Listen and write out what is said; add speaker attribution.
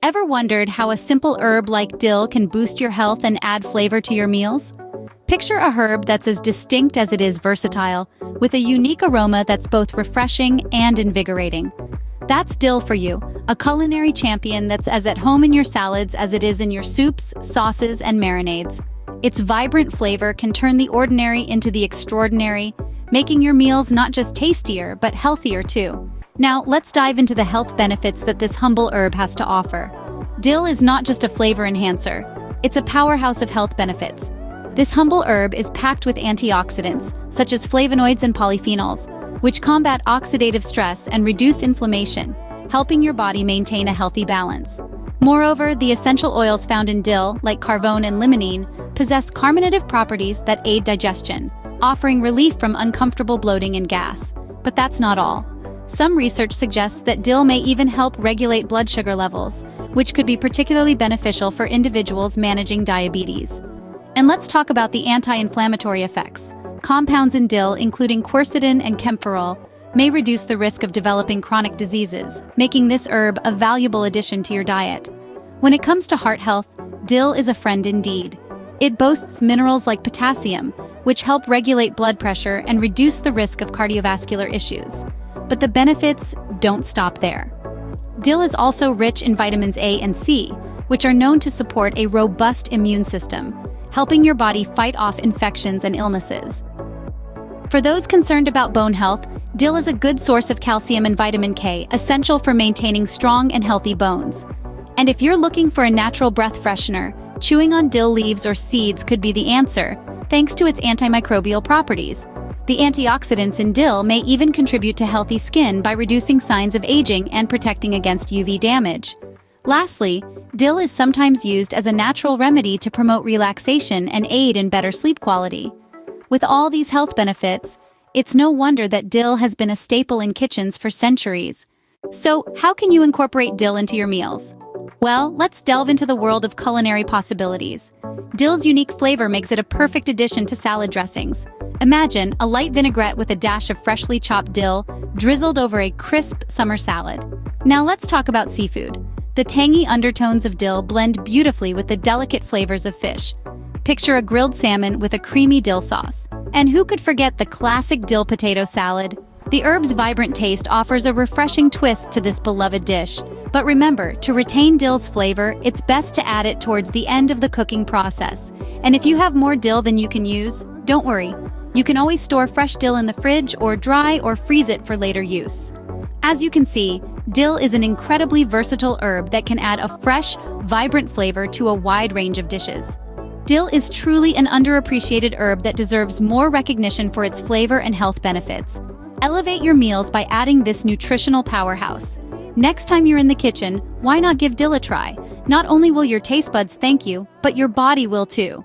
Speaker 1: Ever wondered how a simple herb like dill can boost your health and add flavor to your meals? Picture a herb that's as distinct as it is versatile, with a unique aroma that's both refreshing and invigorating. That's dill for you, a culinary champion that's as at home in your salads as it is in your soups, sauces, and marinades. Its vibrant flavor can turn the ordinary into the extraordinary, making your meals not just tastier, but healthier too. Now, let's dive into the health benefits that this humble herb has to offer. Dill is not just a flavor enhancer, it's a powerhouse of health benefits. This humble herb is packed with antioxidants, such as flavonoids and polyphenols, which combat oxidative stress and reduce inflammation, helping your body maintain a healthy balance. Moreover, the essential oils found in dill, like carvone and limonene, possess carminative properties that aid digestion, offering relief from uncomfortable bloating and gas. But that's not all. Some research suggests that dill may even help regulate blood sugar levels, which could be particularly beneficial for individuals managing diabetes. And let's talk about the anti-inflammatory effects. Compounds in dill, including quercetin and camphorol, may reduce the risk of developing chronic diseases, making this herb a valuable addition to your diet. When it comes to heart health, dill is a friend indeed. It boasts minerals like potassium, which help regulate blood pressure and reduce the risk of cardiovascular issues. But the benefits don't stop there. Dill is also rich in vitamins A and C, which are known to support a robust immune system, helping your body fight off infections and illnesses. For those concerned about bone health, dill is a good source of calcium and vitamin K, essential for maintaining strong and healthy bones. And if you're looking for a natural breath freshener, chewing on dill leaves or seeds could be the answer, thanks to its antimicrobial properties. The antioxidants in dill may even contribute to healthy skin by reducing signs of aging and protecting against UV damage. Lastly, dill is sometimes used as a natural remedy to promote relaxation and aid in better sleep quality. With all these health benefits, it's no wonder that dill has been a staple in kitchens for centuries. So, how can you incorporate dill into your meals? Well, let's delve into the world of culinary possibilities. Dill's unique flavor makes it a perfect addition to salad dressings. Imagine a light vinaigrette with a dash of freshly chopped dill drizzled over a crisp summer salad. Now let's talk about seafood. The tangy undertones of dill blend beautifully with the delicate flavors of fish. Picture a grilled salmon with a creamy dill sauce. And who could forget the classic dill potato salad? The herb's vibrant taste offers a refreshing twist to this beloved dish. But remember, to retain dill's flavor, it's best to add it towards the end of the cooking process. And if you have more dill than you can use, don't worry. You can always store fresh dill in the fridge or dry or freeze it for later use. As you can see, dill is an incredibly versatile herb that can add a fresh, vibrant flavor to a wide range of dishes. Dill is truly an underappreciated herb that deserves more recognition for its flavor and health benefits. Elevate your meals by adding this nutritional powerhouse. Next time you're in the kitchen, why not give dill a try? Not only will your taste buds thank you, but your body will too.